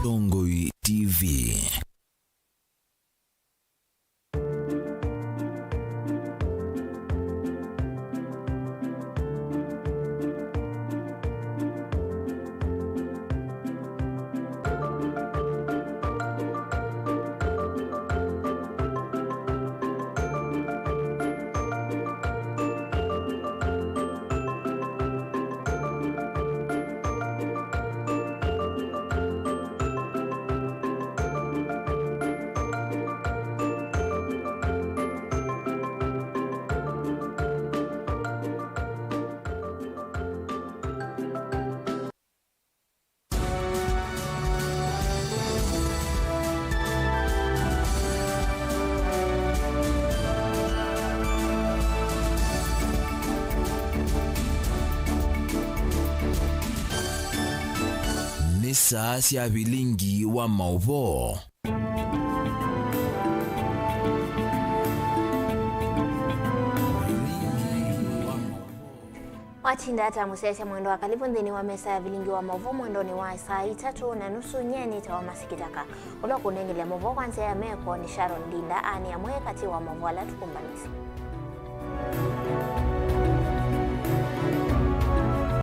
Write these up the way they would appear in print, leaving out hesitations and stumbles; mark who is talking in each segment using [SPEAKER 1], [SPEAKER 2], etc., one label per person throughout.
[SPEAKER 1] Dongoi TV. Saa sia Vilingi wa Mauvoo.
[SPEAKER 2] Wachinda hata musese mwendo wa karibu ndini wa mesa ya Vilingi wa Mauvoo mwendo ni wa saa 3:30 nyeni tawa masikitaka. Ulo kunengele Mauvoo kwanza ya meko ni Sharon Dinda ani ya mwe kati wa Mauvoo ala tukumbanisi.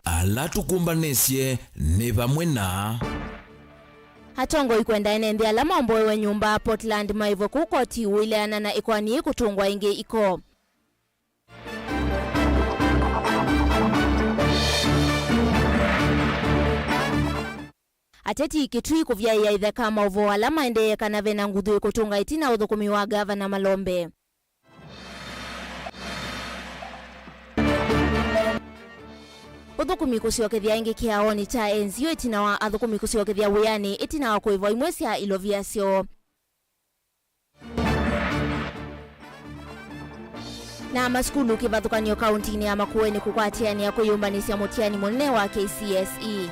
[SPEAKER 1] Ala tukumbanesye ne bamwe na
[SPEAKER 2] Hatongo ikwenda enende alama mbowe nyumba Portland Mauvoo kukoti wileana na ikwani kutungwa inge iko. Ateti kitui kuvya ya itheka Mauvoo alama ende kanave na ngudhu kutunga itina udhukumi wa gavana Malombe. Udhukumi kusiokethia ingi kiaoni ta enzio itina wa adhukumi kusiokethia wiyani itina wa kuivo imwesia iloviasio. Na maskulu kivathukanio kauntini ya Makueni kukwatiani ya kuyumbanisya mutiani munene wa KCSE.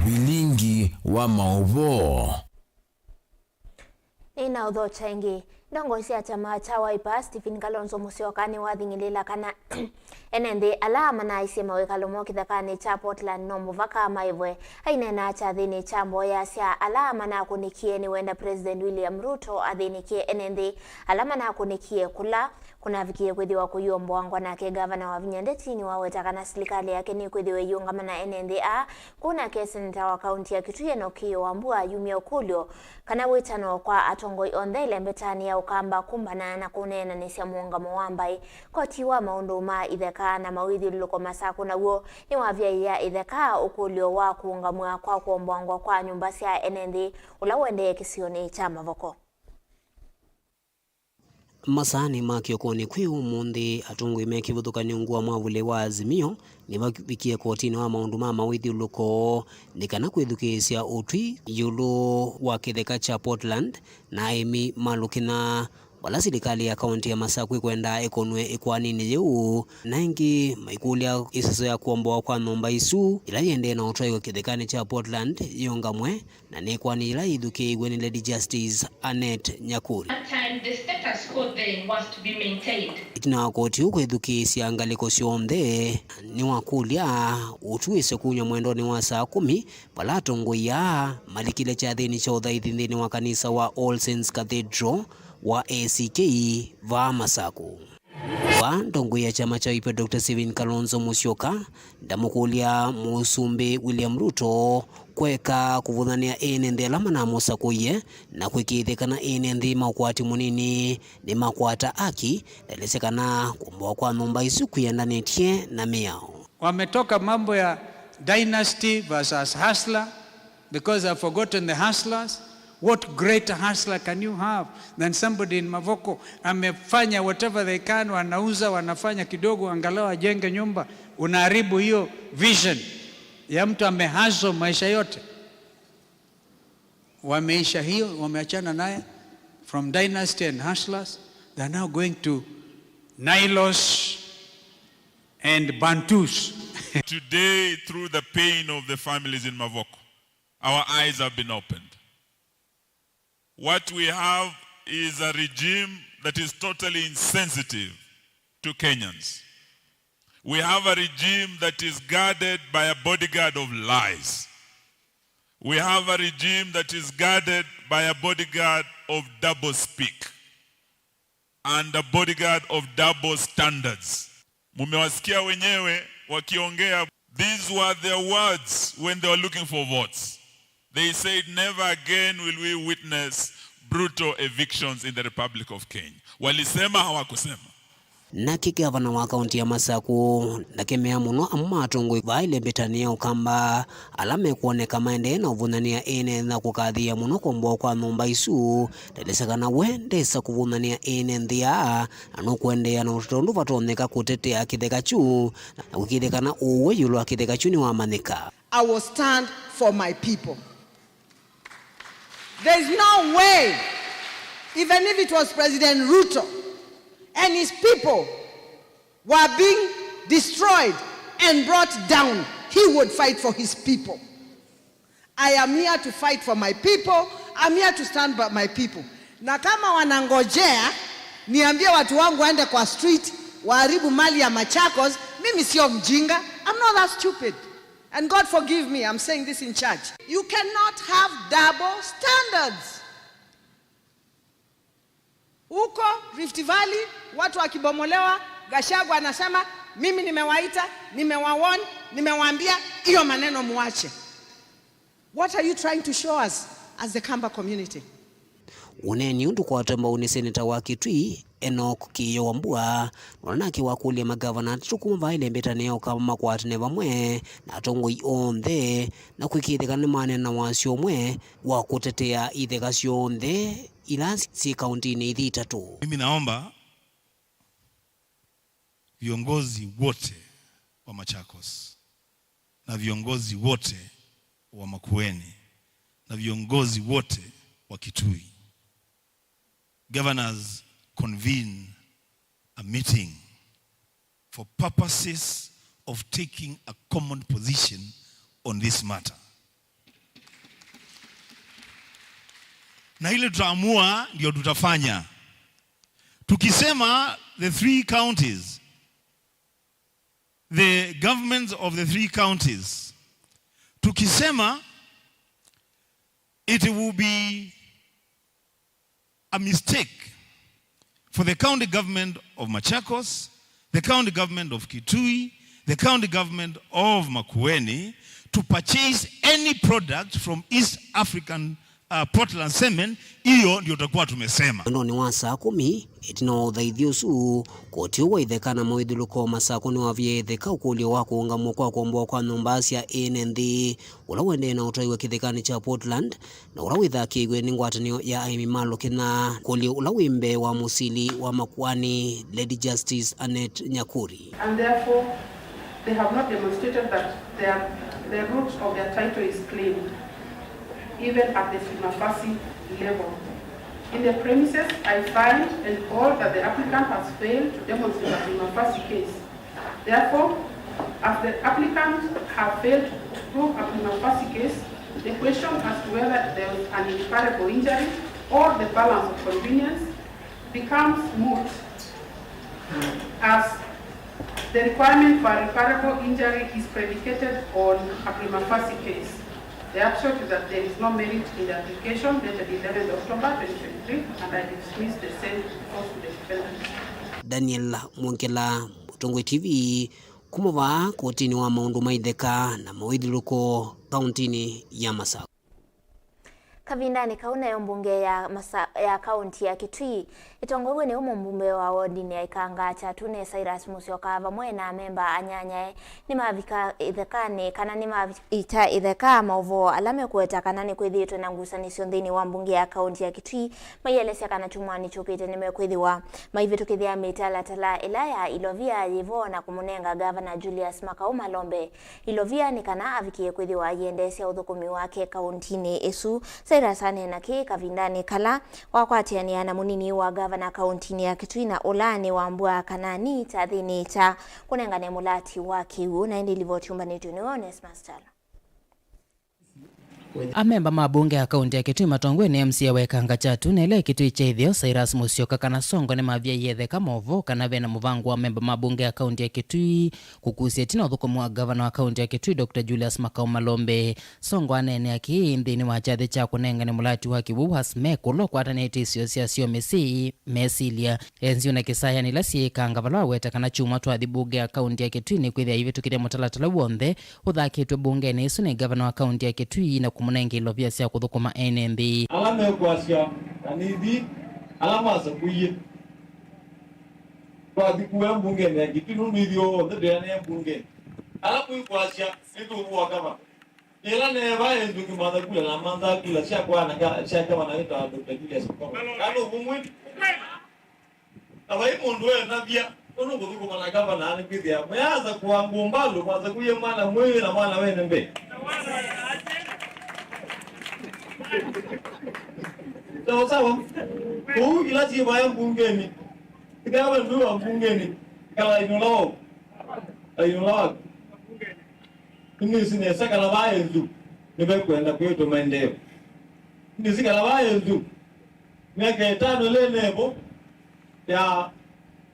[SPEAKER 1] Vilingi wa Mauvoo.
[SPEAKER 2] Nina udhocha ingi. Ndongo isi chama cha Wiper Stephen Kalonzo Musyoka wathingilila kana enende alama na isi mawekalomo kithakani cha Portland no muvaka Mauvoo ainena cha thini cha mboya sia alama na kunikie ni wenda President William Ruto athinikie enende alama na kunikie kula kuna vikie kwithiwa kuyomboangwa nake gavana wa Vinyandeti ni waweta kana serikali yake ni kwithiwe yungama enende kuna keseneta wa kaunti ya Kitui no Wambua yumia ukulyo kana witano kwa atongoi ondele mbetani ya ukamba kumbana na kunena nisya muungamo wambai koti wa maunduma itheka na mawithi luko masaku na guo ni wavya ya itheka ukulyo wa kuungamwa kwa kuombwangwa kwa nyumba cia enende ula wende kisioni cha Mavoko.
[SPEAKER 3] Masani makiokoni kwi umundi atungwi mekivuthukanio ngua mwavule wa Azimio ni vakikie kotini wa maundu ma mawithi luko nikana kwithukisya utwi yulu wa kitheka cha Portland na imi malukina wala serikali ya kaunti ya Masakwi kwenda ekonwe ikwanini yeu na ingi maikulia isiso ya kuomboa kwa nomba isu ila yende na utwayo kithekani cha Portland yongamwe na nekwani ila idhuke igweni Lady Justice Annette Nyakuri.
[SPEAKER 4] At time the status quo then was to be maintained.
[SPEAKER 3] Itina koti huko idhuki siangaliko siomde ni wakulia utuise kunywa mwendoni wa saa 10 palato ngoya malikile cha thini cha udhaithi thini wa kanisa wa All Saints Cathedral wa ACK va Masaku. Wa ndongo ya chama cha Wiper Dr. Stephen Kalonzo Musyoka ndamukulia musumbi William Ruto kweka kuvuthania enende alama na musakuye na kwikithekana enende makwati munini ni makwata aki dalesekana kumboa kwa numba isu kuyandanetie na miao.
[SPEAKER 5] Wametoka mambo ya dynasty versus hustler because I've forgotten the hustlers. What greater hustler can you have than somebody in Mavoko amefanya whatever they can, wanauza wanafanya kidogo angalau ajenge nyumba, unaharibu hiyo vision ya mtu amehazo maisha yote. Wameisha hiyo, wameachana naye from dynasty and hustlers, they are now going to Nilos and Bantus.
[SPEAKER 6] Today, through the pain of the families in Mavoko, our eyes have been opened. What we have is a regime that is totally insensitive to Kenyans. We have a regime that is guarded by a bodyguard of lies. We have a regime that is guarded by a bodyguard of double speak and a bodyguard of double standards. Mumewasikia wenyewe wakiongea. These were their words when they were looking for votes. They said, never again will we witness brutal evictions in the Republic of Kenya. Walisema hawakusema.
[SPEAKER 3] Na gavana wa kaunti ya Masaku ndakemea muno amatongo vaile betania ukamba alame kuoneka maendeleo uvunania ene na kukathia muno kombo kwa nyumba isu ndesakana wendesa kuvunania ene ndia anokwendea na utondu vatoneka kutetea kitheka chu na kukithekana uwe yulo kitheka chu ni wamanika.
[SPEAKER 7] I will stand for my people. There is no way, even if it was President Ruto and his people were being destroyed and brought down, he would fight for his people. I am here to fight for my people. I'm here to stand by my people. Na kama wanangojea niambie watu wangu waende kwa street waharibu mali ya Machakos, mimi sio mjinga. I'm not that stupid. And God forgive me, I'm saying this in church. You cannot have double standards. Huko Rift Valley, watu wakibomolewa, Gachagua anasema, mimi nimewaita, nimewawarn, nimewaambia, hiyo maneno muache. What are you trying to show us as the Kamba community?
[SPEAKER 3] Uneni undu kwa tamba uni seneta wa Kitui Enoch Kiyowambua nonaki wakulia magavana tukuma vaile mbetania ukama kwa atine vamwe na tongo ionthe na kwikithekana manena wasio mwe wa kutetea itheka cionthe ila si kauntini ithi itatu.
[SPEAKER 8] Mimi naomba viongozi wote wa Machakos na viongozi wote wa Makueni na viongozi wote wa Kitui, governors convene a meeting for purposes of taking a common position on this matter. Na ile tutaamua ndio tutafanya. Tukisema the three counties, the governments of the three counties, tukisema it will be a mistake for the county government of Machakos, the county government of Kitui, the county government of Makueni to purchase any product from East African Portland Cement. Iyo ndio tutakuwa tumesema.
[SPEAKER 3] Ndoni wa saa 10 itino thaithiosu koti wa ithekana moithuluko masako ni wavye theka ukuli wa kuungamwa kwa kombo kwa nyumba cia NND ula wende na utaiwa kithekani cha Portland na ula withakigwe ni ngwatanio ya aimi malo kina kuli ula wimbe wa musili wa Makuani Lady Justice Annette Nyakuri.
[SPEAKER 9] And therefore they have not demonstrated that their roots of their title is claimed even at the Fimafasi level. In the premises, I find and hold that the applicant has failed to demonstrate a Fimafasi case. Therefore, as the applicants have failed to prove a Fimafasi case, the question as to whether there was an irreparable injury or the balance of convenience becomes moot, as the requirement for a reparable injury is predicated on a Fimafasi case. The upshot is that there is no merit in the application dated 11th October 2023, and I dismiss the same to the defendant.
[SPEAKER 3] Daniel Mwankela, Mutongwe TV, kumova kotini wa maundu maitheka na mawithiluko kauntini ya Masaku.
[SPEAKER 2] Kavindani kauna ya mbunge ya kaunti ya Kitui itongogwe ni mbunge wa wodini ya Ikanga cha Tune Cyrus Musyoka vamwe na memba anyanyae ni mavika ithekani kana ni mavita itheka Mauvoo alame kueta kana ni kwithitwe na ngusanisyo nthini wa mbunge ya kaunti ya Kitui mayelesya kana chumwani chukite ni mekwithiwa maivitu kithia mitala tala ilaya Ilovia yivo na kumunenga governor Julius Makau Malombe. Ilovia ni kana avikie kwithiwa yendesya uthukumi wake kauntini esu Cyrus anenaki kavindani kala wakwatiania na munini wa gavana kauntini ya Kitui na Olani wa mbua kanani tathini ta kunengane mulati wa kiu na indi livotiumba ni Onesmus Tala.
[SPEAKER 3] Amemba mabunge ya kaunti ya Kitui matongwe ni MCA wekanga chatu nele Kitui chaithio Cyrus Musyoka kana songo ni mavya yethe kama Mauvoo kana vena muvango wa memba mabunge ya kaunti ya Kitui kukusia tina uthukumu wa gavana wa kaunti ya Kitui Dr. Julius Makau Malombe. Songo anene aki nthini wa chathi cha kunenga ni mulati wa Kivu hasmekulo kwatanite isio sio mesilia enzio na kisaya nila siikanga valwa weta kana chuma twathi bunge ya kaunti ya Kitui ni kwithia ivitukire mutalatala wonthe uthakitwe bunge ni isu ni gavana wa kaunti ya Kitui na kumunenga ilovia sia kuthukuma NNB.
[SPEAKER 10] Alame kwasia kanidi alama za kuye kwa dikuwa bunge ni Kitui nunithio ndede ne bunge alapu kwasia nitu kwa kama ila ne vae nduki madha kula na manza kula sia kwa na sia kama na ita Dr. Julius kano bumwe awai mondwe na bia ono kuthukuma na gavana ni kwithia mwaza kwa ngombalo mwaza kuye mwana mwe na mwana wene mbe sawa huu ila si baya bungeni kama ndio bungeni kala inolo ni sine saka la baya ndu nibe kwenda kwetu maendeleo ni sika la baya ndu miaka 5 le nebo ya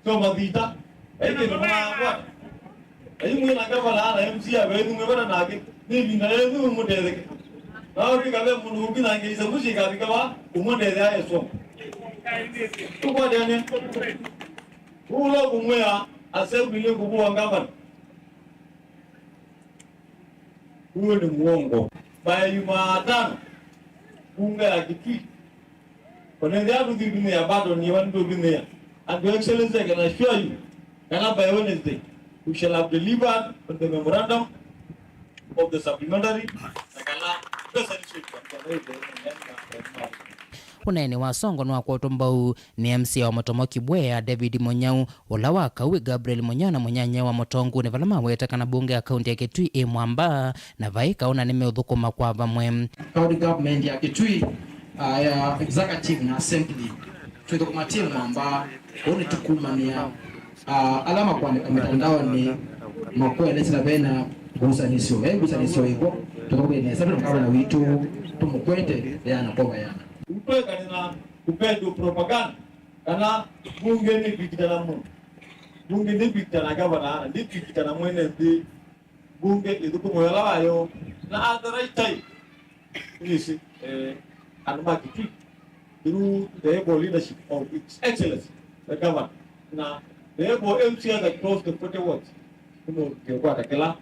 [SPEAKER 10] kama vita eti ndo kwa ayi mwe na kama la MC ya wewe umebana nake ni binda yetu mudeze Nao kikabe munu kina ngisa musika bikawa umondeze ayeso. Tuko dene. Ulo kumwea assembly kubuwa ngabana. Huo ni muongo. Baya Jumatano bunge ya Kitui. Konendia kudhibini ya bado ni wandu dunia. And your excellency, I can assure you, by Wednesday, we shall have delivered on the memorandum of the supplementary.
[SPEAKER 3] Unene wa songo nwa kwa utombau ni MCA wa Motomo Kibwea David Monyau ula wa Kawi Gabriel Monyau na Munyanya wa Motongu ni valama wetaka na bunge ya kaunti ya Kitui Mwamba na vaika una nimeudhukuma kwa vamwe.
[SPEAKER 11] County government ya Kitui executive na assembly tuidokumatia Mwamba oni tukumania alama kwa mitandao ni makuwa lesila vena gusanisio hiko tukabene sababu mkawa na witu tumukwete yana kwa yana
[SPEAKER 10] upeka na upedo propaganda kana bunge ni bikitana mu bunge ni bikitana gavana ni bikitana mwene ndi bunge iduko moyala wayo na at the right time this anuma Kitui through the able leadership of its excellency the governor na the able MCA that close the 40 words kumo kwa takela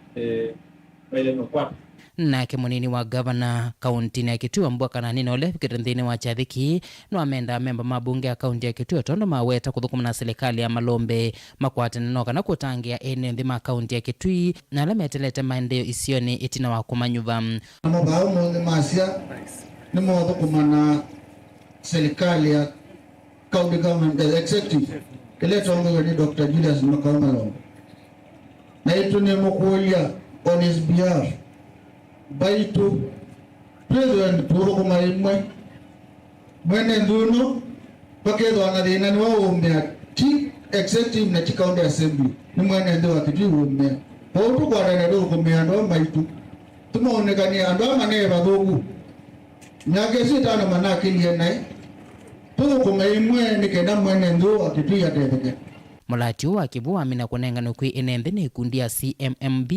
[SPEAKER 10] mbele no kwa
[SPEAKER 3] na kemunini wa gavana kaunti ya Kitui Mbwaka na nino ole kirinthini wa chathiki no amenda memba mabunge ya kaunti ya Kitui tondo maweta kuthukuma na serikali ya Malombe makwate no kana kutangia ene ma kaunti ya Kitui na lametelete maendeleo isioni itina wa kumanyuva
[SPEAKER 12] mabao mo masia ni mo thukuma na serikali ya county government executive kile tongo ni Dr. Julius Makau Malombe na ito ni mokulia on his behalf baitu president puro kuma imwe mwene nduno pakedo anadina ni wao umea chief executive na county assembly ni mwene ndo Kitui umea potu kwa rene ndo kumea ndo baitu tumeonekania ndo mane badogu nyake sita na manakili nae tuko kuma imwe ni kenda mwene ndo Kitui atebeke
[SPEAKER 3] Mulati wa Kivu amina kunenga nukui enembe ni kundi ya CMMB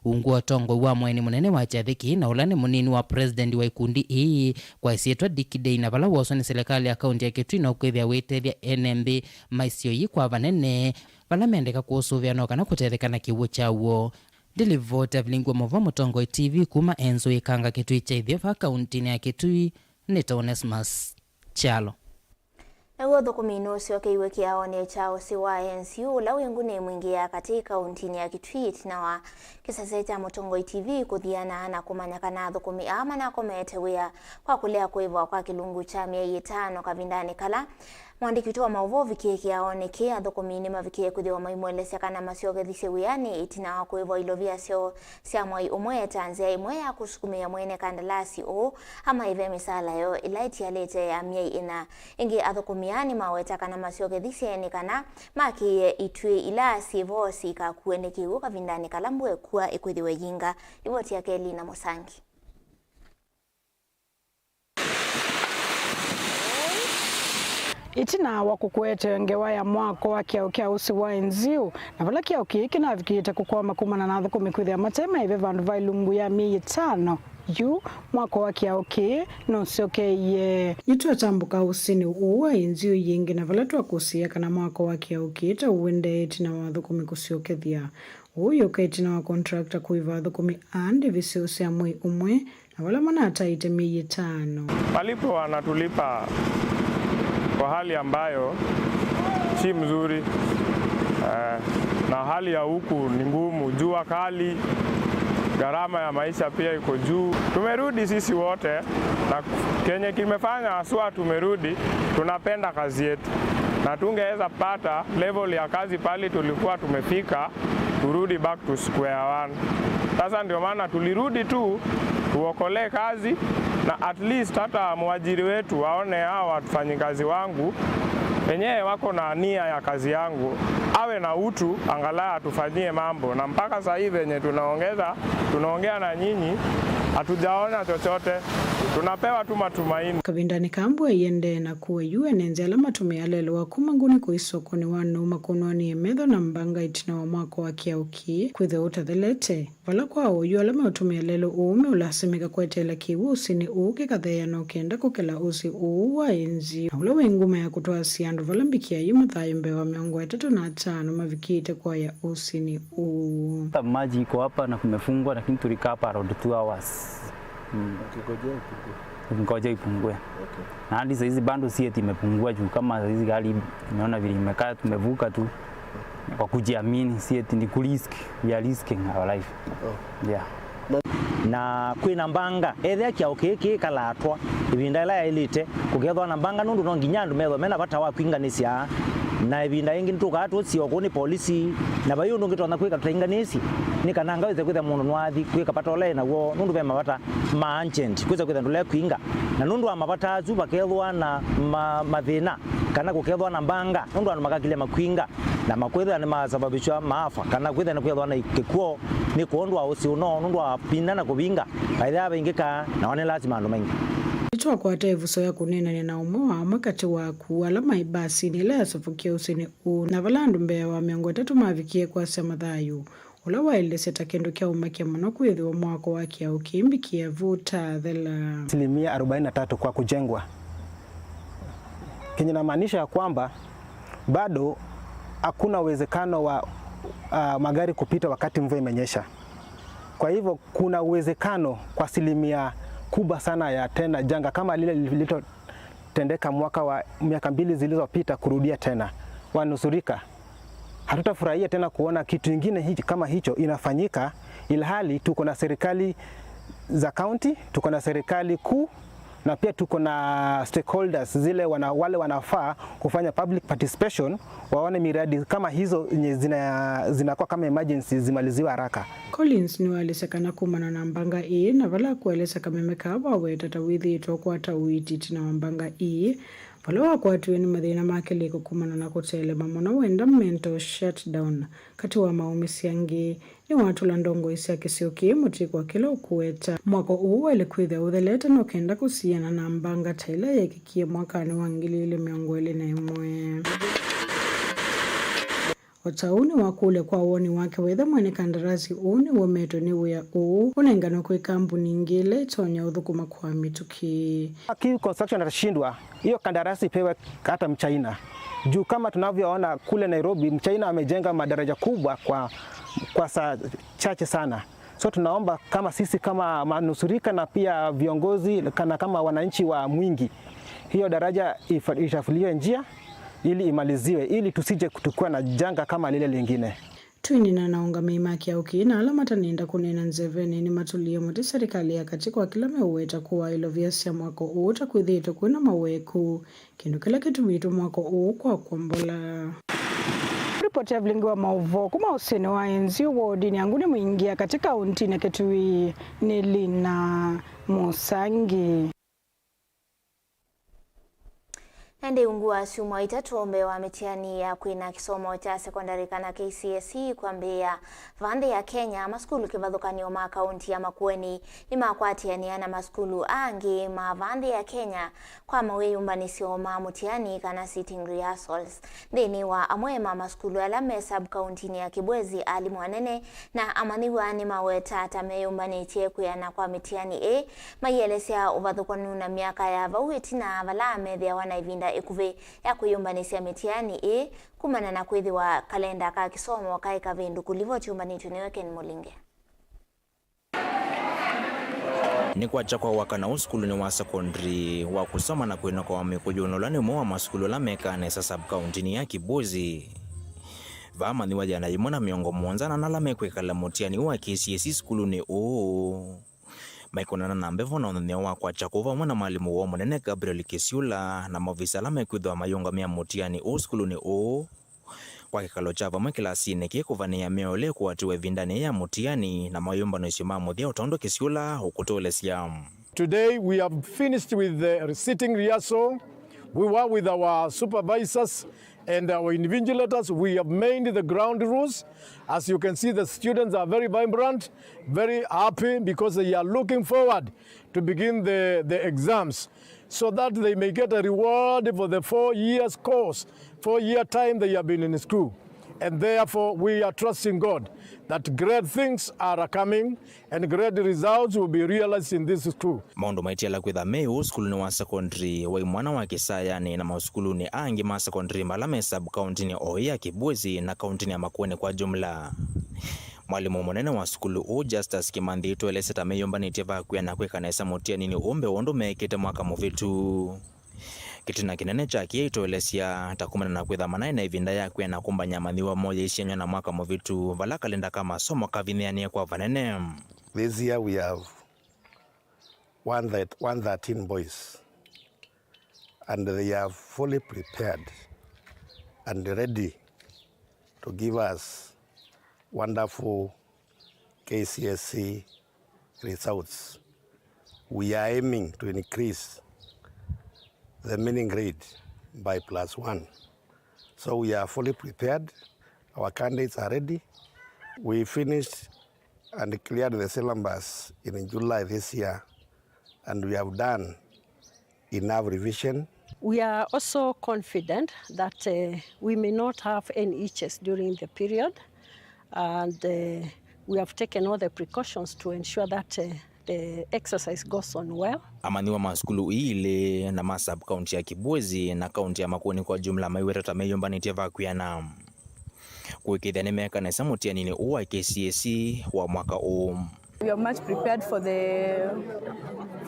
[SPEAKER 3] ungua tongo wa mweni munene wa chathiki na ulane munini wa president wa ikundi hii kwa isietwa dikidei na vala waso ni serikali ya kaunti ya Kitui na ukwithia wetethia enembe maisio yi kwa vanene vala mendeka kuusuvia no kana kutetheka na kiwu chawo. Dilivota Vilingi Mauvoo Motongo TV kuma enzo ikanga Kitui chaithio fa kaunti ya Kitui Nita Onesmus Chalo.
[SPEAKER 2] Ewo thukumino sio kiwe kiao ni chao siwa NCU la wengune mwingia katika kaunti ya Kitui tina wa kisase cha Motongo TV kuthiana na kumanyakana thukumi ama na kometewea kwa kulea kuiva kwa kilungu cha 500 kavindani kala mwandiki wa Mauvoo vikie kiaoneke athukumini mavikie kuthiwa maimwelesya kana masiogethisye wiani itina wa kuiva ilovia sio sia mwai umwe tanzia imwe ya kusukumia mwene kandalasi o ama ive misala yo ilaiti alete ya miei ina ingi athukumiani maweta kana masiogethisye ni kana maki itwe ila sivosi ka kuenekiu kavindani kala mbwe kwa ikwithiwe yinga ripoti yake Lina Mosangi.
[SPEAKER 13] itina wakukwete ngewa ya mwako wa kia usi wa enziu na vala kia ukiki na vikite kukwama kumana na thuku mikwithia matema hive vandu vailungu ya 500 yu mwako wa kia uki no siokeye itwa tambuka usini uwa enziu yingi na vala twakusia kana mwako wa kia uki ta uwende itina wa thuku mikusiokethia uyu kaitina wa contractor kuiva thuku andi visiusia mwi umwe na wala manata ite 500
[SPEAKER 14] walipo wanatulipa kwa hali ambayo si mzuri na hali ya huku ni ngumu, jua kali, gharama ya maisha pia iko juu. Tumerudi sisi wote na kenye kimefanya haswa tumerudi, tunapenda kazi yetu na tungeweza pata level ya kazi pale tulikuwa tumefika, turudi back to square one. Sasa ndio maana tulirudi tu tuokolee kazi na at least hata mwajiri wetu waone hao wafanyikazi wangu wenyewe wako na nia ya kazi yangu, awe na utu, angalau atufanyie mambo. Na mpaka sasa hivi wenye tunaongea na nyinyi hatujaona chochote, tunapewa tu matumaini.
[SPEAKER 13] Kavindani kambwe yende na kuwe yuenenze ala matumia lelo wa kumanguni kuisoko ni wanu makunwani emedho na mbanga itina wa mwako wa kia uki kwithe utathelete vala kwa uyu ala mautumia lelo uume ulasimika kwetela kiwu usini uuke katheya na ukienda kukela usi uwa enzi na ula wenguma ya kutoa siandu vala mbikia yu mathayo mbewa 35 mavikite kwa ya usini uu.
[SPEAKER 15] Maji iko hapa na kumefungwa lakini tulikaa hapa around 2 hours. Ngoja ipungue. Okay. Na hadi sasa hizi bando si eti imepungua juu kama hizi gari tumeona vile imekaa tumevuka tu kwa kujiamini, si eti ni kurisk, we are risking our life. Oh. Yeah. Na kwina mbanga ethe kia ukiki kalatwa ibinda ila elite kugethwa na mbanga nundu no nginyandu metho mena bata wa kwinganisia na ibinda ingi ntukatu sio kuni polisi na bayo ndongitona kwika tutainganisi nikananga weze kwitha mundu nwathi kwika patole na wo nundu be mabata ma agent kweza kwitha ndule kwinga na nundu wa mabata azu bakethwa na mathina kana kukethwa na mbanga nundu anu makakile makwinga na makwetha ni masababishwa maafa kana kwitha ni kwethwa na ikikuo ni kuondwa usi uno nundu wa pinda na kubinga baitha bengeka na wane lazima ndo mengi
[SPEAKER 13] itwa kwa tevuso ya kunena na umwe wa mwakati waku alama ibasi ni la sofukia usini u na valandu mbea wa 300 mavikie kwa sema thayu ula waeleseta kendo kia umakia mano kuithi wa mwako waki ya ukimbikia vuta thela
[SPEAKER 16] 43% kwa kujengwa. Kenye namaanisha ya kwamba bado hakuna uwezekano wa magari kupita wakati mvua imenyesha. Kwa hivyo kuna uwezekano kwa 1% kubwa sana ya tena janga kama lile lililotendeka mwaka wa miaka 2 zilizopita kurudia tena. Wanusurika hatutafurahia tena kuona kitu kingine hichi kama hicho inafanyika, ilhali tuko na serikali za county, tuko na serikali kuu na pia tuko na stakeholders zile wale wanafaa kufanya public participation waone miradi kama hizo zinakuwa kama emergency zimaliziwe haraka.
[SPEAKER 13] Collins ni walisekana kumana na mbanga na vala kueleza kamemeka wawe tatawithi itokwa tawiti tina mbanga vala wakwatuweni mathina makeliko kumana na kutele mamona wenda mental shutdown kati wa maumisi yangi ni watu landongo isi kisioki muti kwa kila ukueta mwako uwele kwithe utheleta no kenda kusiana na mbanga taila yekikie mwaka ni wangili 2021. Otauni wakule kwa uoni wake wetha mwene kandarasi uni wometo ni uya unengano kwe kampuni ngile tonya uthukuma kwa mituki.
[SPEAKER 16] Kiu construction atashindwa, hiyo kandarasi pewe hata Mchina. Juu kama tunavyoona kule Nairobi, Mchina amejenga madaraja kubwa kwa saa chache sana. So tunaomba kama sisi kama manusurika na pia viongozi kana kama wananchi wa Mwingi, hiyo daraja itafuliwe njia ili imaliziwe ili tusije kutukua na janga kama lile lingine.
[SPEAKER 13] Twinina naunga meimaki ya ukina alama tanenda kunena nzeveni ni matulia moti serikali ya katika wa kila meweta kuwa ilo viasia mwako uta kuithito kuna maweku kindu kila kitu vitu mwako kwa kwambola. Ripoti ya Vilingi wa Mauvoo kuma usini wa enzi wodini yangu ni mwingia katika untine Kitui ni Lina Musangi.
[SPEAKER 2] Ende ungua sumo itatuombe wa mitihani ya kuina kisomo cha sekondari kana KCSE kwambia vande ya Kenya maskulu kivadhukani oma kaunti ya Makueni ni makwatianiana maskulu angi mavande ya Kenya kwa maweyumbanisi oma mutiani kana sitting rehearsals deni wa amwema maskulu alame sub kaunti ya Kibwezi alimu wanene na amaniwa ni maweta tameyumbanitie kuyana kwa mitihani mayelesea uvadhukanu na miaka ya vawiti na valame vya wanaivinda ekuve ya kuyumbanisia mitihani kumana na kwithiwa kalenda ka kisomo kaika vindu kulivo chumbanitu niweke ni Mulinge.
[SPEAKER 17] Ni kwa chakwa wakana uskulu ni wa secondary wa kusoma na kwena kwa wamekujunulani mwa maskulu la mekane sa sub-county ya Kibwezi. Vama ni wajana imona miongo mwonzana na la mekwekala mutiani wa KCSE skulu ni Maikonana na mbevo na onene wa kwa chakova mwana malimu wa mwenene Gabriel Kisiula na mavisa la mekuidwa mayonga mea mutiani skulu ni kwa kikalo chava mwekilasi neke kuvania meole kuwatiwe vindani ya mutiani na mayomba no isimamu dhia utondo Kisiula ukutole siam.
[SPEAKER 18] Today we have finished with the sitting rehearsal. We were with our supervisors and our invigilators. We have made the ground rules. As you can see, the students are very vibrant, very happy because they are looking forward to begin the exams so that they may get a reward for the 4 years course, 4-year time they have been in school. And therefore, we are trusting God that great things are coming and great results will be realized in this school.
[SPEAKER 17] Maundu maitiala kwitha Mauvoo skulu ni wa secondary wa imwana wa Kisayani na maskulu ni angi ma secondary malame sub county ni ya Kibwezi na county ya Makueni kwa jumla. Mwalimu munene wa skulu Justus Kimandhi tueleseta meyombanite vakuya na kwekanesa mutiani ni umbe wondo mekete mwaka muvitu. Kitina kinene chake itoelesia takumana na kwitha manaina ivinda yakwe na kumbanya mathiwa moja isianywa na mwaka muvitu vala kalenda kama somo kavinyianie kwa vanene.
[SPEAKER 19] This year we have 113 boys and they are fully prepared and ready to give us wonderful KCSE results. We are aiming to increase the meaning grade by +1. So we are fully prepared. Our candidates are ready. We finished and cleared the syllabus in July this year, and we have done enough revision.
[SPEAKER 20] We are also confident that we may not have any itches during the period, and we have taken all the precautions to ensure that the exercise goes on well.
[SPEAKER 17] Amaniwa maskulu ile na masub county ya Kibwezi na county ya Makueni kwa jumla maiweta meyombanite vakuyana. Kuikithia nimeka na samutiani ni uwa KCSE wa mwaka
[SPEAKER 21] We are much prepared for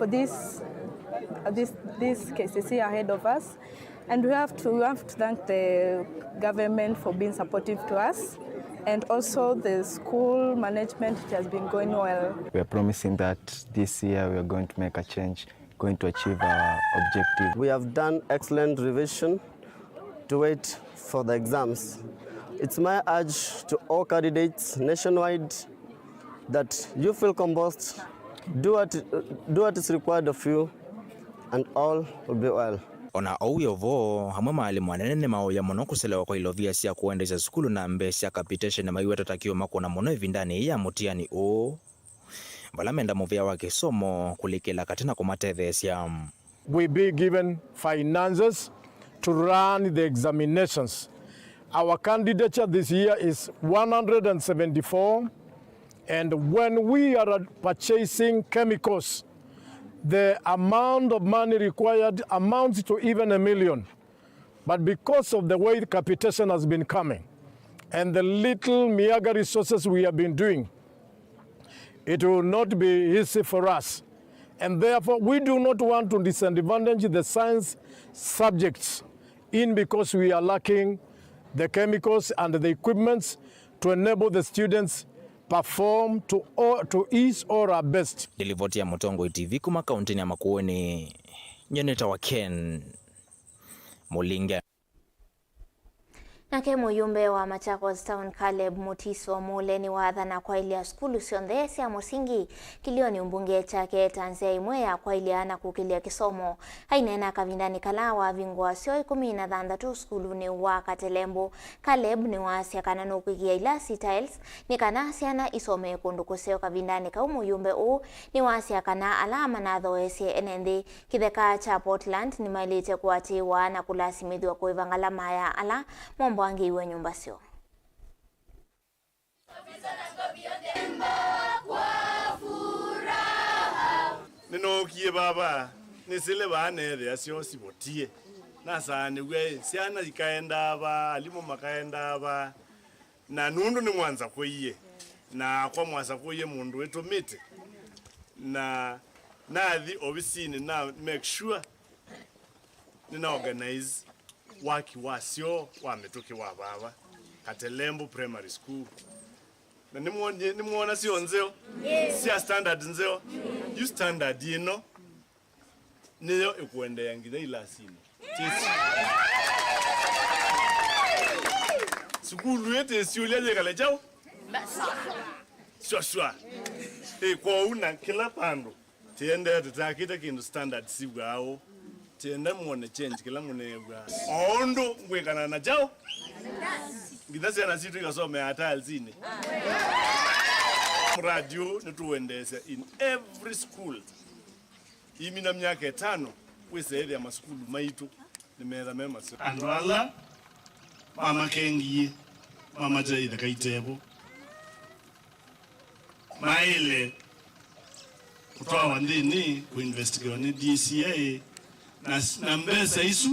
[SPEAKER 21] this KCSE ahead of us, and we have to thank the government for being supportive to us. And also the school management, it has been going well.
[SPEAKER 22] We are promising that this year we are going to make a change, going to achieve our objective.
[SPEAKER 23] We have done excellent revision to wait for the exams. It's my urge to all candidates nationwide that you feel composed, do what is required of you, and all will be well.
[SPEAKER 17] Ona ouyovo hamwe maalimu anene maoya muno kuselewa kwa ilovia sia kuendesha skulu na mbesi capitation na maiweta takio makona muno ivindani ya mutiani valamenda muvia wa kisomo kulikila katina kumateve sia.
[SPEAKER 18] We be given finances to run the examinations. Our candidature this year is 174, and when we are purchasing chemicals, the amount of money required amounts to even $1 million. But because of the way the capitation has been coming and the little meager resources we have been doing, it will not be easy for us. And therefore, we do not want to disadvantage the science subjects because we are lacking the chemicals and the equipments to enable the students perform to ease or our best.
[SPEAKER 17] Nilivoti ya Mutongo TV kuma kaunti ya Makueni, nyeneta wa Ken Mulinge.
[SPEAKER 2] Nake muyumbe wa Machakos Town Caleb Mutiso Muleni wa athana kwa ilia skulu sionthe cia musingi kilioni umbunge chake tanzia imwe ya kwa ilia na kukilia kisomo hainena kavindani kala wa vingwa sio 16 skulu ni wa Katelembo. Caleb ni wa cia kana no kugia ila tiles ni kana ciana isome kundu kuseo kavindani ka muyumbe u ni wa cia kana alama na thoesie enende kitheka cha Portland ni mailite kuatiwa na kulasimithwa kuivangala maya ala Mwangi wa nyumba sio.
[SPEAKER 1] Ninokie baba nisile bane thea sio sibotie nasane we siana ikaenda ba alimu makaenda ba na nundu ni mwanza kwiye na kwa mwanza kwiye mundu wetumite na nathi obisini na make sure nina organize waki wasio wametuki wa baba Katelembo Primary School na nimuona sio nzeo si standard nzeo you standard yino niyo ikuendea ngide ila simu Sukulu yete sio ile kale jao shwa kwa una kila pando tiende tutakita kindu standard si wao tiende muone change kila munegwa ondo ngwekana na jao ngidasi ana situ ikasome hata alzini radio nituendese in every school imina myaka 5 kwese ile ya maskulu maitu nimeza mema sio andwala mama kengie mama jaida kaitebo maile kutoa wandini kuinvestigate ni DCA na mbesa isu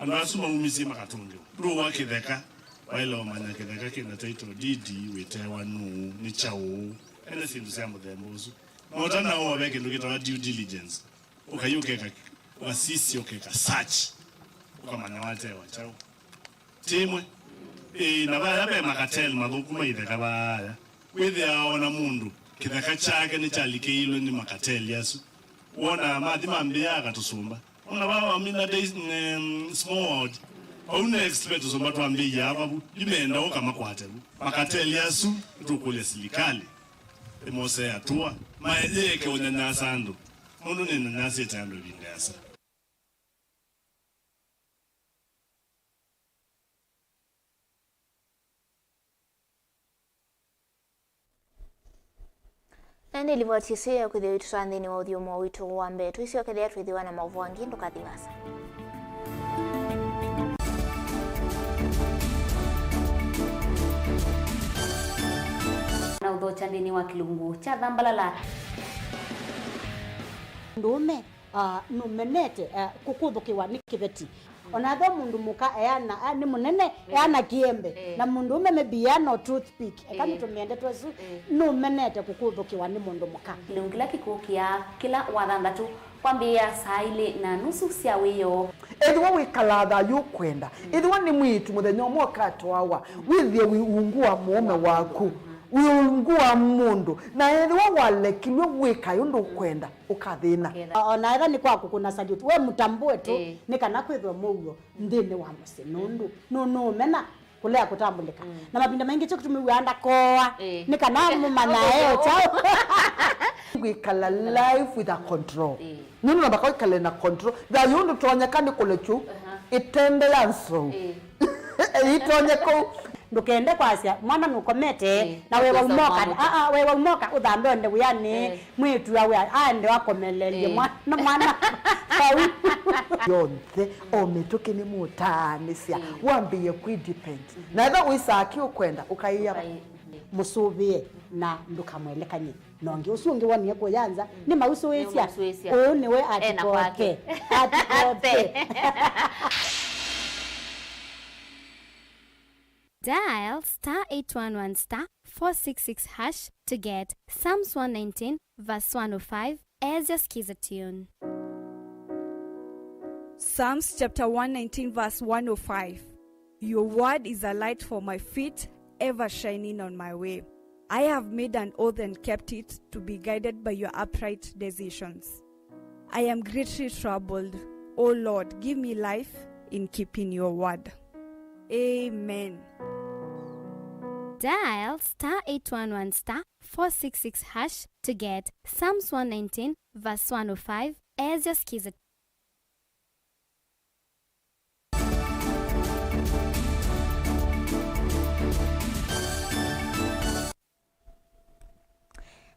[SPEAKER 1] anasuma umisi makatunjo ndo wakitheka wailo manya kitheka kina title deed wetewa nu ni chao ene sindu cia muthembuzu mota na o weke ndukita due diligence ukayukeka wasisi ukeka search ukamanya watewa chao timwe na baya be makatel madhukuma itheka baya withia ona mundu kitheka chake ni chalikeilwe ni makatel yasu wona mathi mambia akatusumba ona baba mina days small auna expect usomba twambia ababu limenda okama kwate makatel yasu tukule silikali emose atua maeleke onyanyasa ndo mundu ni nyanyasa tando bingasa
[SPEAKER 2] Nende livotisi ya kuthio itu sandini wa udhiumo witu wa mbetu isi wakithia tuithiwa na Mauvoo wangindu kathivasa.
[SPEAKER 4] Na udhocha ndini wa kilungu cha dhambalala.
[SPEAKER 5] Ndume numenete kukuthukiwa ni kiveti onatho mundu muka eana ni munene eana kiembe na mundu ume mebia no toothpick ekani tumiende twesu numenete kukuthukiwa ni mundu muka
[SPEAKER 4] kilungila kikukia kila wathandatu kwambia saa ile na nusu cia wiyo
[SPEAKER 24] ethiwa wikalatha yukwenda ethiwa ni mwitu muthenya umwe katwawa withie wiungua mume waku wiungua mundu na ethiwa walekilwe wika yundu kwenda ukathina
[SPEAKER 5] ona etha ni kwaku kuna salute we mutambue tu ni kana kwithwa muguo ndini wa musi nundu no mena kulea kutambulika na mapinda mengi cyo kutumiwanda koa ni kana mumana eo chao
[SPEAKER 24] wikala life with a control nunu na bakao ikale na control da yundu tonyekani kulechu itende yanso itonyeko
[SPEAKER 5] ndukende kwasia mwana nukomete na wewe umoka wewe umoka uthambe nde yani mwitu awe ande wakomelelie mwana kawi yonthe ometoke ni mutanisia wambie kwidepend na tha uisaki ukwenda ukaiya musubie na ndukamwelekanye nonge usungi wani yako yanza ni mauso wesia ni we atikoke
[SPEAKER 25] Dial *811*466# to get Psalms 119 verse 105 as your skiza tune.
[SPEAKER 26] Psalms chapter 119 verse 105. Your word is a light for my feet, ever shining on my way. I have made an oath and kept it to be guided by your upright decisions. I am greatly troubled. O Lord, give me life in keeping your word. Amen.
[SPEAKER 25] Dial *811*466# to get Psalms 119 verse 105 as your skiza.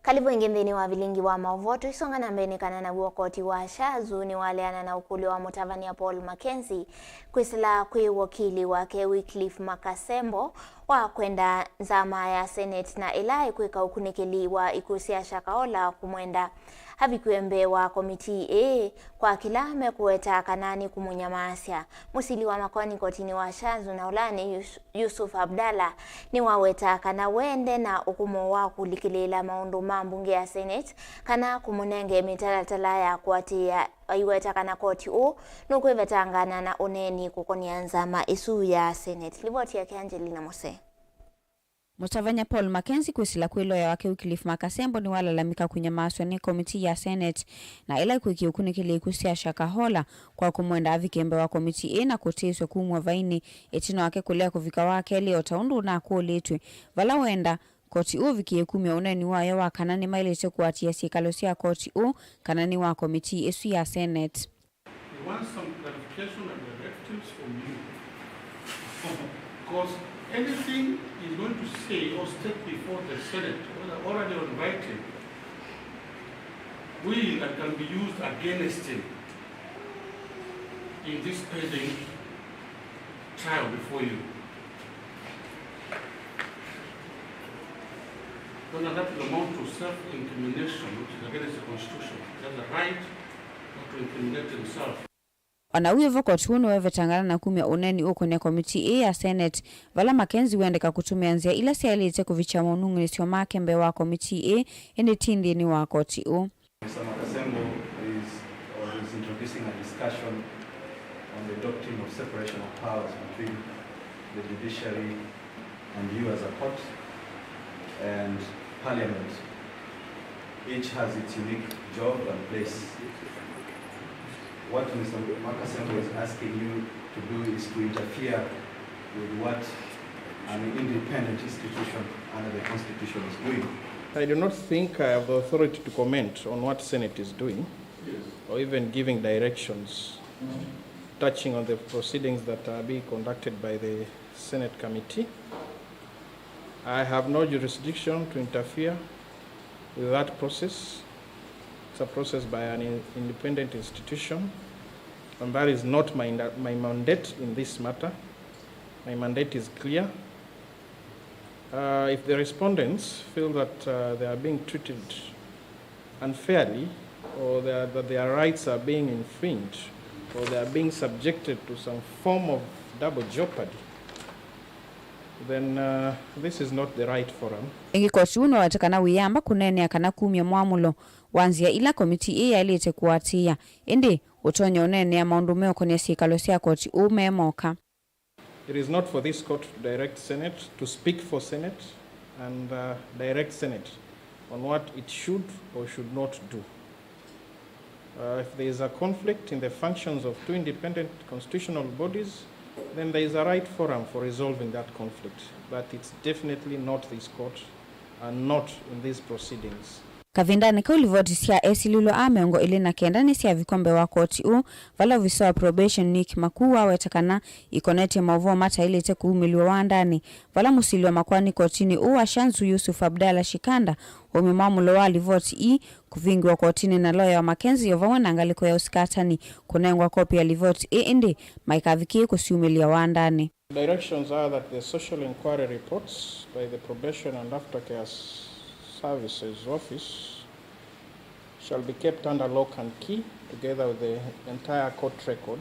[SPEAKER 2] Kalibu ingindhini wa Vilingi wa Mauvoo isonga na mbeni kana na uokoti wa shazu ni waleana na ukuli wa Mutavania Paul Mackenzie kwisila kwi wakili wake Wycliffe Makasembo wa kwenda nzama ya Senate na ilai kwika ukunikili wa ikusia shakaola kumwenda havikwembe wa komiti kwa kila mekuweta kanani kumunyamasia musili wa makoni kotini wa shazu na ulani Yusuf Abdalla ni waweta kana wende na ukumo wa kulikilela maundu mambunge ya Senate kana kumunenge mitalatala ya kuatia iweta kana koti nukwevetangana na oneni kukonianza maisu ya Senate. Livoti ya Angelina Mose.
[SPEAKER 6] Mutavania Paul Mackenzie kwisila kwiloya wake Wycliffe Makasembo ni walalamika kunyamaswa ni komiti ya Senate na ila kukiukunikili ikusia shakahola kwa kumwenda avikembe wa komiti na kutiswe kumwa vaini etino wake kulea kuvika wake leo taundu na kuolitwe vala wenda koti vikie kumya uneni wayo wa kanani mailete kuatia sikalosia koti kanani wa komiti esu ya Senate.
[SPEAKER 7] We want some clarification and directives from you. Because anything is going to say or state before the Senate, already on writing, that can be used against him in this pending trial before you. Then that will amount to self-incrimination, which is against the Constitution. He has a right not to incriminate himself.
[SPEAKER 6] Wanauyevo kotuno wevetangana na kumya uneni kwenye komiti ya Senate vala Mackenzie wendeka kutumia nzia ila sialite kuvicha monungu sio makembe wa komiti ende tindi ni wa koti
[SPEAKER 8] Mr. Makasembo is introducing a discussion on the doctrine of separation of powers between the judiciary and you as a court and Parliament. Each has its unique job and place. What Mr. Makasembo is asking you to do is to interfere with what an independent institution under the Constitution is doing.
[SPEAKER 18] I do not think I have the authority to comment on what Senate is doing, or even giving directions touching on the proceedings that are being conducted by the Senate committee. I have no jurisdiction to interfere with that process. It's a process by an independent institution, and that is not my mandate in this matter. My mandate is clear. If the respondents feel that they are being treated unfairly, or that their rights are being infringed, or they are being subjected to some form of double jeopardy, then this is not the right forum.
[SPEAKER 6] Ingi kochuno watakana wiyamba kunene akana kumya mwamulo wanzia ila komiti ya ilete kuatia indi utonyo unene ya maundumeo kwenye sikalosia koti umemoka.
[SPEAKER 18] It is not for this court to direct Senate, to speak for Senate and direct Senate on what it should or should not do. If there is a conflict in the functions of two independent constitutional bodies, then there is a right forum for resolving that conflict. But it's definitely not this court and not in these proceedings.
[SPEAKER 6] Kavindani ka ulivotisia esililo ameongo ilina kenda nisi ya vikombe wa koti vala visoa probation Nick Makuwa wetakana ikonete Mauvoo mata ili ite kuumiliwa wandani vala musiliwa makwani kotini ashanzu Yusuf Abdalla Shikanda umimamulo wa livoti kuvingi wa kotini na lawyer wa Mackenzie yovawe na angaliko ya usikatani kunengwa kopi ya livoti indi maikavikie kusiumilia wandani.
[SPEAKER 18] Directions are that the social inquiry reports by the probation and aftercare services office shall be kept under lock and key together with the entire court record.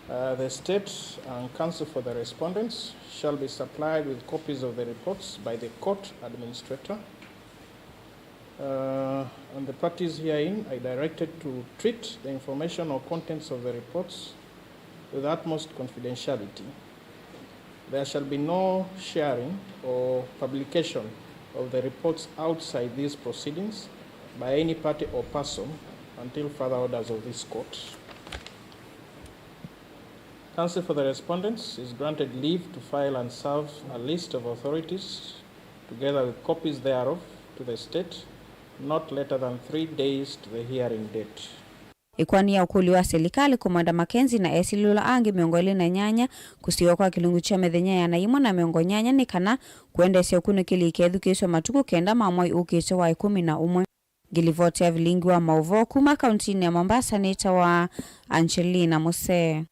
[SPEAKER 18] The state and counsel for the respondents shall be supplied with copies of the reports by the court administrator. And the parties herein are directed to treat the information or contents of the reports with utmost confidentiality. There shall be no sharing or publication of the reports outside these proceedings by any party or person until further orders of this court.
[SPEAKER 3] Counsel for the respondents is granted leave to file and serve a list of authorities together with copies thereof to the state not later than 3 days to the hearing date.
[SPEAKER 6] Ikwani ya ukuli wa serikali Komanda Mackenzie na esilula angi miongo ili na nyanya kustiwa kwa kilungu cha medhenya ya naimo na miongo nyanya ni kana kuendesha ukuni kili ikedhu kesho matuku kenda mamoi ukesho wa 11. Gilivoti ya Vilingi wa Mauvoo kuma kauntini ya Mombasa nita wa Angelina Mose.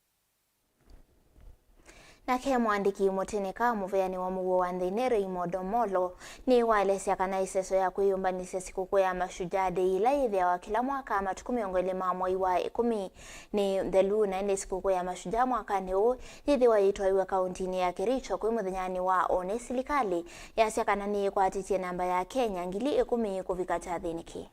[SPEAKER 2] Nake mwandiki Mutineka muveyani wa Mauvoo wa Ndinere Imodomolo ni waelesya kana iseso ya kuyumbanisia sikukuu ya Mashujaa Day ila ithia wa kila mwaka matuku miongo ili mwai wa 10 ni thelu na ende sikukuu ya Mashujaa mwaka ni huu ithiwa itwaiwe kauntini ya Kericho kwi muthenyani wa one silikali yasya kana ni kwatitie namba ya Kenya 10,000 kuvika tathiniki.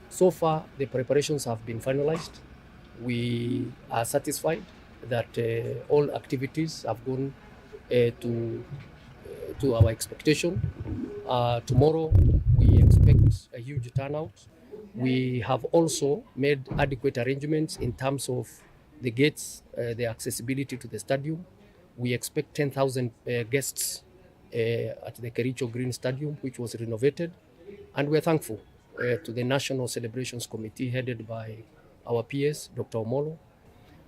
[SPEAKER 9] So far, the preparations have been finalized. We are satisfied that all activities have gone to our expectation. Tomorrow, we expect a huge turnout. We have also made adequate arrangements in terms of the gates, the accessibility to the stadium. We expect 10,000 guests at the Kericho Green Stadium, which was renovated, and we're thankful to the National Celebrations Committee headed by our PS, Dr. Omolo.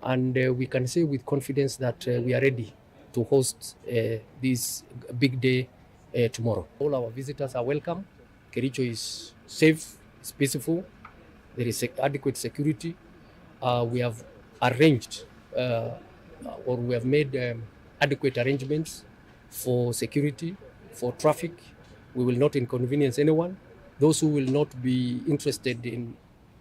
[SPEAKER 9] And we can say with confidence that we are ready to host this big day tomorrow. All our visitors are welcome. Kericho is safe, it's peaceful, there is adequate security. We have arranged or we have made adequate arrangements for security, for traffic. We will not inconvenience anyone. Those who will not be interested in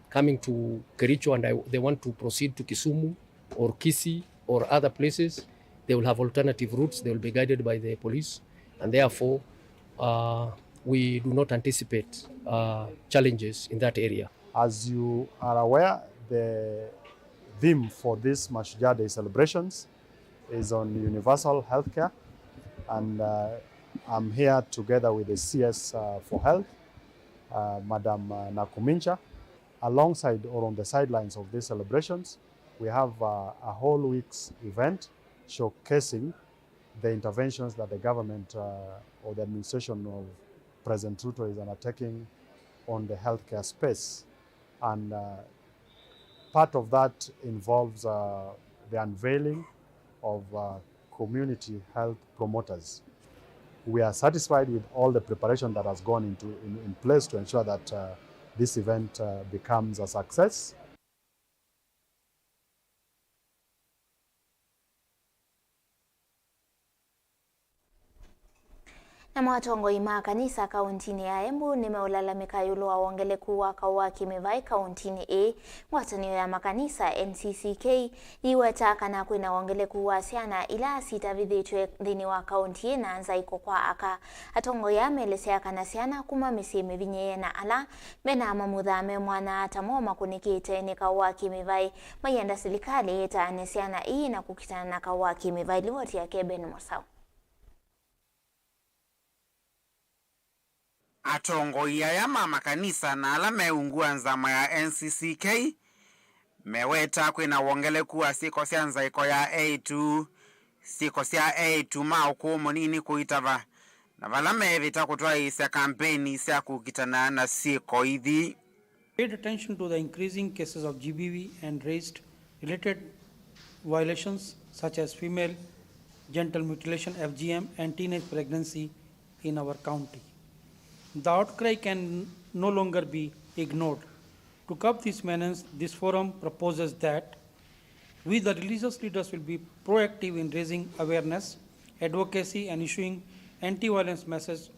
[SPEAKER 9] coming to Kericho and they want to proceed to Kisumu or Kisii or other places, they will have alternative routes. They will be guided by the police, and therefore we do not anticipate challenges in that area.
[SPEAKER 10] As you are aware, the theme for this Mashujaa Day celebrations is on universal healthcare, and I'm here together with the CS for Health, Madam Nakumincha. Alongside or on the sidelines of these celebrations, we have a whole week's event showcasing the interventions that the government or the administration of President Ruto is undertaking on the healthcare space. And part of that involves the unveiling of community health promoters. We are satisfied with all the preparation that has gone in place to ensure that this event becomes a success.
[SPEAKER 2] Na mwatongoi ma kanisa kauntini ya Embu nimeulalamika yulu wa wongeleku wa kawaki mivai kauntini A mwatanio ya makanisa NCCK iwetaka na kwina wongeleku wa siana ila sita vidhichwe dhini wa kaunti na nzaiko kwa aka atongo ya melesea kana siana kuma misimi vinye na ala mena mamuthame mwana atamo makunikite ni kawaki mivai mayenda silikali ita anesiana ii na kukitana na kawaki mivai liwoti ya Keben Mosau.
[SPEAKER 11] Atongo ya mama kanisa na ala meungua nzama ya NCCK meweta kwina wongele kuwa siko sia nzaiko ya A2 siko sia A2 maukumu nini kuitava na vala mevita kutoa isa kampeni isa kukitana na siko hithi.
[SPEAKER 12] Paid attention to the increasing cases of GBV and raised related violations such as female genital mutilation FGM and teenage pregnancy in our county. The outcry can no longer be ignored. To curb this menace, this forum proposes that we, the religious leaders, will be proactive in raising awareness, advocacy, and issuing anti-violence messages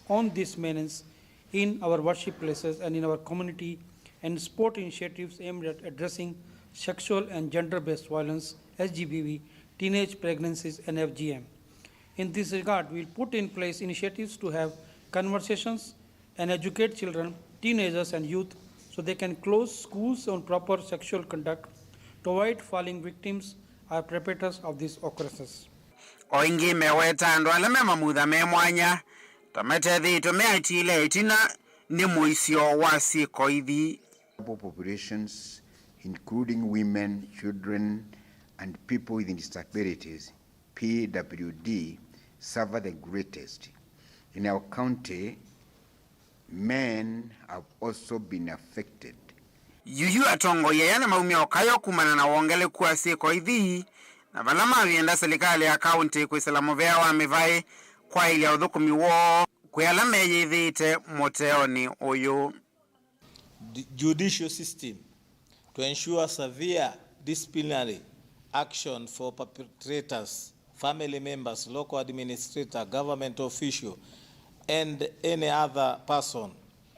[SPEAKER 12] on this menace in our worship places and in our community, and support initiatives aimed at addressing sexual and gender-based violence, SGBV, teenage pregnancies, and FGM. In this regard, we will put in place initiatives to have conversations and educate children, teenagers and youth so they can close schools on proper sexual conduct to avoid falling victims or perpetrators of these occurrences.
[SPEAKER 11] oingi meweta ndo alame mamutha me mwanya tamete thito meaitile itina ni muisio wa siko ithi.
[SPEAKER 13] Populations including women, children and people with disabilities, PWD, suffer the greatest. In our county, men have also been affected.
[SPEAKER 11] Yuyu atongo yana maumia okayo kumana na wongele kuwa siko ithi na balama vienda serikali ya county kwisela movea wa mivai kwa ili ya udhukumi wo kuyalame yithite moteoni uyu.
[SPEAKER 14] The judicial system to ensure severe disciplinary action for perpetrators, family members, local administrator, government official, and any other person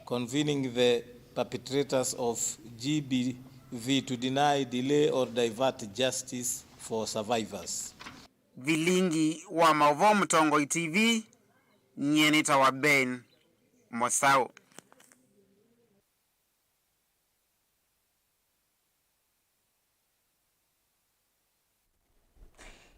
[SPEAKER 14] convening the perpetrators of GBV to deny, delay, or divert justice for survivors.
[SPEAKER 11] Vilingi wa Mauvoo Mtongo TV, nyenita wa Ben Mosau.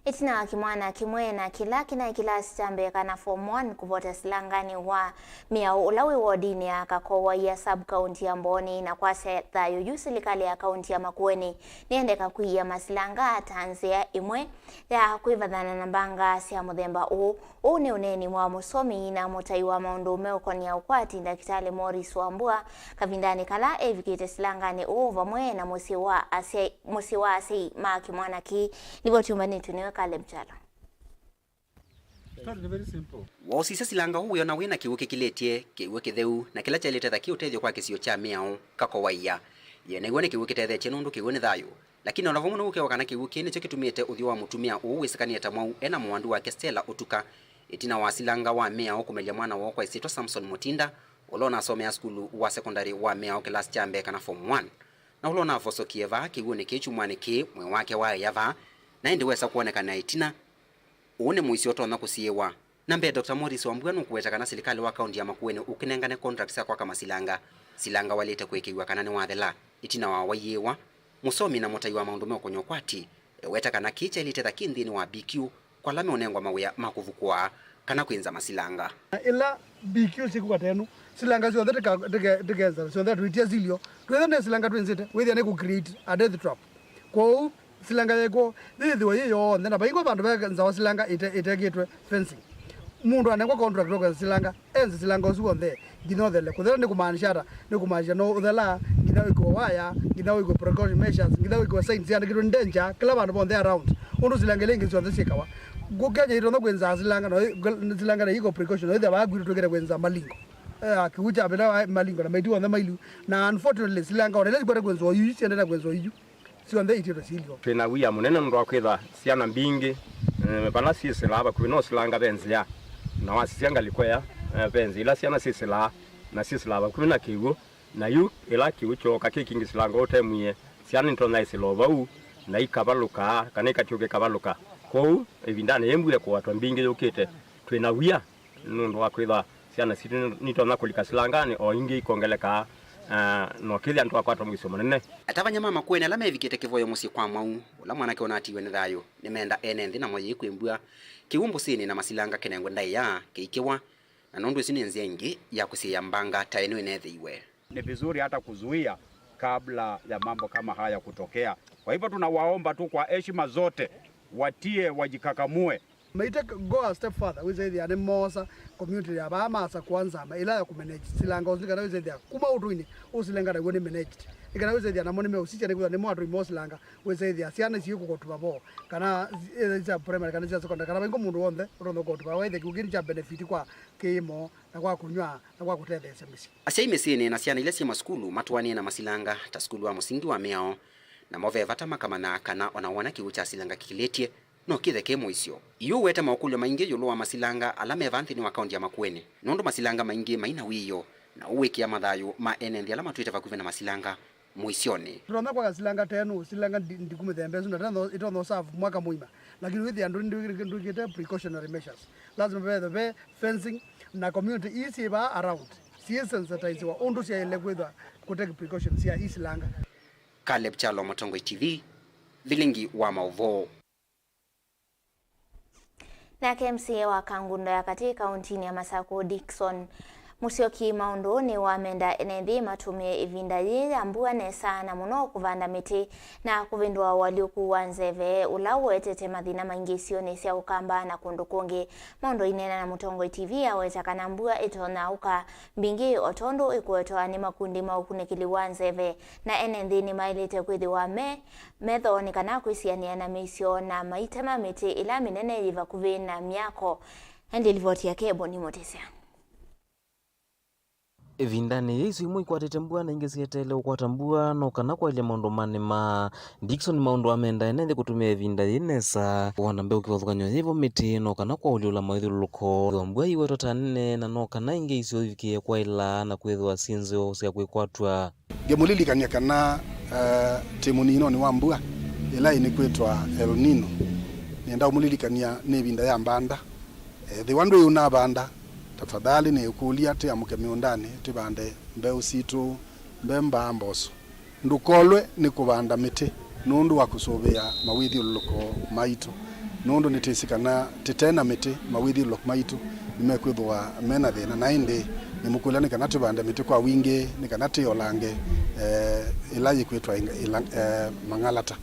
[SPEAKER 2] Itina kimwana kimwe na kilasi chambe kana form 1 kuvota silangani wa mia ulawi wodini ya kakowa ya sub-county ya Mboni na kwa setha yuyu serikali ya kaunti ya Makueni niendeka kuiya masilanga tanzia imwe ya kuivadhana na mbanga siya muthemba uu ni uneni mwa musomi na mutai wa maundu umeukoni ya ukwati Daktari Morris Wambua kavindani kala evikite silangani vamwe na musi wa asi maa kimwana ki nivo tumbani tuniwe kale mchalo.
[SPEAKER 15] Wosisa silanga huyo na wina kiwuke kiletie kiwuke theu na kila chalete thaki utethio kwa kisio cha miao kakowaiya yene wone kiwuke tethe chenundu kiwone thayo lakini onavomo nuke wakana kiwuke nicho kitumite uthio wa mutumia wisikania tamau ena mwandu wa Stella utuka itina wa silanga wa miao kumelia mwana wako isitwa Samson Mutinda ulona asomea skulu wa secondary wa miao class chambe kana form 1 na ulona afoso kieva kiwone kichumwane ki mwe wake wa yava na ndi wesa kuonekana itina une muisi otona kusiewa nambe Dr. Morris Wambua nukuweta kana serikali wa kaunti ya Makueni ukinengane contracts kwa kama silanga walete kwekiwa kana ni wathela itina wa wayewa musomi na mutai wa maundu mekonyo kwati weta kana kicha iliteta kindini wa BQ kwa lame onengwa mawea makuvukwa kana kwinza masilanga
[SPEAKER 16] ila BQ siku katenu silanga sio tegeza sio that witia zilio twende silanga twenzete wethi ne ku create a death trap kwa silanga yego thithi wayo ndena baingo bandu benza silanga itegitwe fencing mundu anengwa contract ro silanga enzi silanga usuo the ginothele kuthera ni kumanishara ni kumanisha no uthela ngina iko waya ngina iko precaution measures ngina iko signs ya ngiro danger kila bandu bon there around undu silanga lengi sio thikawa gukenya ito no kwenza silanga no silanga iko precaution no ba gwiru tugere kwenza malingo kiuja bela malingo na maidu on mailu na unfortunately silanga ona lezi kwere kwenzo yu siendera kwenzo yu sio nde itiro silio
[SPEAKER 19] twina wia munene ndo akwitha ciana mbingi bana sisila aba kwino silanga benzi ya na wasisianga likwea benzi ila ciana sisila na sisila aba kwina kiwu na yu ila kiwu choka kikingi silanga otemwie ciana ntona isilova u na ikabaluka kana ikatyoke kabaluka ko evindane yembule kwa watu mbingi yokete twina wia ndo akwitha ciana situ nitona kulika silangani o ingi kongeleka no kile antu akwatwa mwiso munene
[SPEAKER 15] atabanyama Makueni alame evikite kivoyo musi kwa mau ula mwanake onatiwe ni thayo nimenda enendi na moye ikwembua kiwumbu sini na masilanga kenengwe ndai ya kiikiwa na nondu sini nzengi ya kusia mbanga taenu inethiwe.
[SPEAKER 20] Ni vizuri hata kuzuia kabla ya mambo kama haya kutokea. Kwa hivyo tunawaomba tu kwa heshima zote watie wajikakamue.
[SPEAKER 16] May take go a step further. We say the Anemosa community ya Bahamasa kwanza ila ya kumanage silanga usilika we say the kuma utuini usilenga na gone managed. Ikana we say the anamoni me usicha ne kuza mo mosilanga we say the siana siyo ko tubabo kana za primary kana za secondary kana bengo mundu wonde rondo ko tuba we the kugini cha benefit kwa kimo na kwa kunywa na kwa kutenda SMS.
[SPEAKER 15] Asia imesini na siana ile si maskulu matuani na masilanga ta skulu wa musingi wa miao na move vatama kama na kana onawana kiucha silanga kikiletie no kithe kemo isio iyo weta maokulyo maingi yulo wa masilanga alame vanthi ni wa kaunti ya Makueni nondo masilanga maingi maina wiyo na uweki ya madhayo ma enendi alama tuita vakuve na masilanga muisioni
[SPEAKER 16] tunaona kwa silanga tenu silanga ndikume thembe sunda tano ito no serve mwaka muima lakini with the ndu get precautionary measures lazima be fencing na community isi ba around si sensitize wa undu sia ile kwetha ku take precautions ya isilanga.
[SPEAKER 15] Caleb Chalo, Mtongo TV, Vilingi wa Mauvoo.
[SPEAKER 2] na KMCA wa Kangundo ya katika kaunti ya Masako Dickson Musyoki maundoni wa menda enethi matumie ivinda yya mbua nesa na muno kuvanda miti na kuvindua walioku wanzeve ulawo etete mathina maingi sione cia ukamba na kundu kungi maundo inena na Mutongo TV awetakana mbua etona uka mbingi otondo ikuetoa ni makundi maukunekili wanzeve na enethi ni mailete kwithi wa metho ni kana kwisiania na misio na maitema miti ila minene yiva kuvina miako endi livoti ya kebo ni motesia
[SPEAKER 1] Evindani yesu imwe ikwatete mbua na ingesietele ukwata mbua no kana kwa ile maundu mane ma Dickson maundu amenda enende kutumia evinda yenesa wana mbeu kivathukanyo yevo miti no kana kwa uliula maithuluko mbua iweto tanene na no kana inge isio ivikie kwa ila na kwethwa sinzio cia kwikwatwa
[SPEAKER 4] gemulilikanĩa kana timu nino ni wa mbua ila ini kwitwa El Nino nenda umulilikania ni evinda ya mbanda the wandu yuna banda tafadhali ni ukulia ati amuke miundani tibande mbeu situ mbemba mboso ndukolwe ni kubanda miti nundu wa kusubia mawithi uluko maitu nundu nitisikana titena miti mawithi uluko maitu nimekwithwa mena thina na indi ni mukula ni kana tibande miti kwa wingi ni kana tiolange ilaji kwitwa mangalata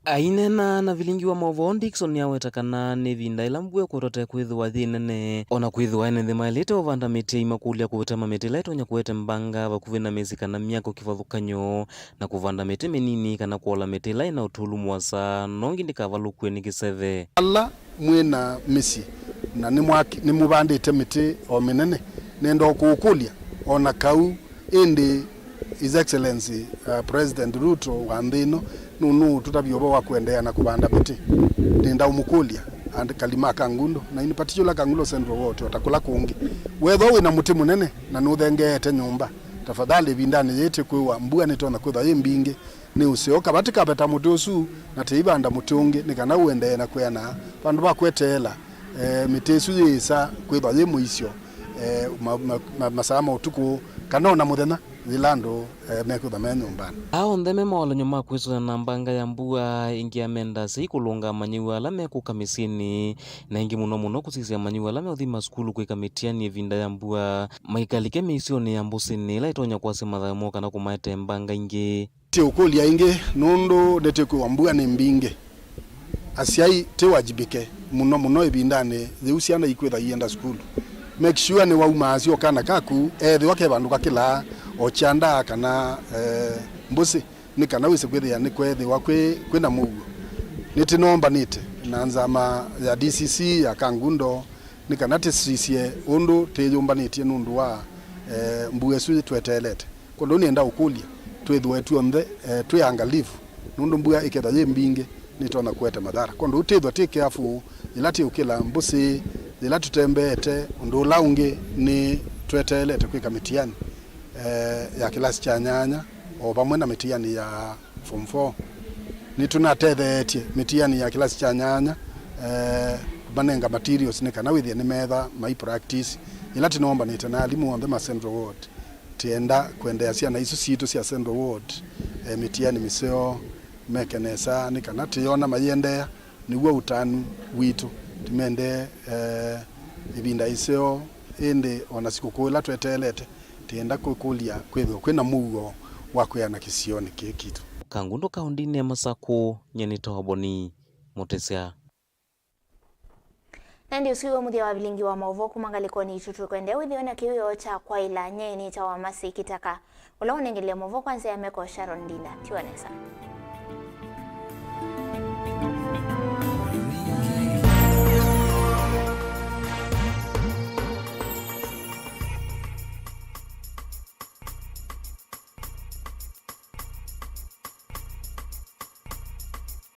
[SPEAKER 1] ainena na Vilingi wa Mauvoo Dickson yawetakana ni vinda ila mbue kutote kwithwa thinene ona kwithwa ene mailete ovanda miti imakulia kuvitama miti leto nya kuete mbanga vakuvina mezi kana miako kivathukanyo na kuvanda miti minini kana kuola miti ila ina utulu mwasa nongi ndikavalukwe ni kiseve
[SPEAKER 4] alla mwina misi na ni mubandite miti o minene nendo kuukulia ona kau indi His Excellency President Ruto wa nthino nunu tutabiobo wa kuendea na kubanda miti nenda umukulia and kalima Kangundo na in particular Kangundo Central wote watakula kungi wetho wina muti munene na nuthengete nyumba tafadhali bindani yete kwa mbua nitona kwitha yimbingi ni usioka batika beta muti usu na teibanda muti ungi ni kana uendea na kwena bandu bakwetela miti su yisa kwitha yimuisyo masama utuku kana ona muthena zilando mekutha me nyumbani
[SPEAKER 1] ao ntheme maola nyuma kwiswa na mbanga ya mbua ingi amenda sikulunga manyiwa ala mekuka misini na ingi muno kusisia manyiwa ala meuthima skulu kwika mitiani evinda ya mbua maikalike misioni ya mbusini ila itonya kwasi mathamo kana kumaete mbanga ingi
[SPEAKER 4] ti ukulia ingi nundu netekwa mbua ni mbinge asiai ti wajibike muno evindani theusiana ikwitha ienda skulu make sure ni wauma asio kana kaku ethi wake bandu kakila ochanda kana mbusi ni kana wise kwithia ni kwethi wakwe kwina Mauvoo nitinomba nite na nzama ya DCC ya Kangundo ni kana tisisie undu tiyumbanite nundu wa mbue su twetelete kondo nienda ukulia twithwe tuonthe tuyangalifu nundu mbua iketha yimbinge nitona kwete madhara kondo utithwa tikeafu ilati ukila mbusi ila tutembete undu laungi ni twetelete kwika mitiani ya kilasi cha nyanya o pamwe na mitiani ya form 4 ni tunatethetie mitiani ya kilasi cha nyanya banenga materials ni kana withia ni metha my practice ila tinomba ni tena alimu on the Central Ward tienda kwendea cia na isu situ cia Central Ward mitiani miseo mekenesa ni kana tiona mayendea niguo utanu witu timende ibinda iseo indi ona sikukuu ila twetelete tienda kukulia kwithwa kwina Mauvoo wa kuyana kisioni kikitu
[SPEAKER 1] Kangundo kaundini ya Masako nyeni toboni mutesya
[SPEAKER 2] Nandi usiwe muthia wa Vilingi wa Mauvoo kumangaliko ni tutu kwende withiona kiyo cha kwa ila nyeni cha wa masi kitaka ula unengelia Mauvoo kwanza ya meko Sharon Dinda tiwanesa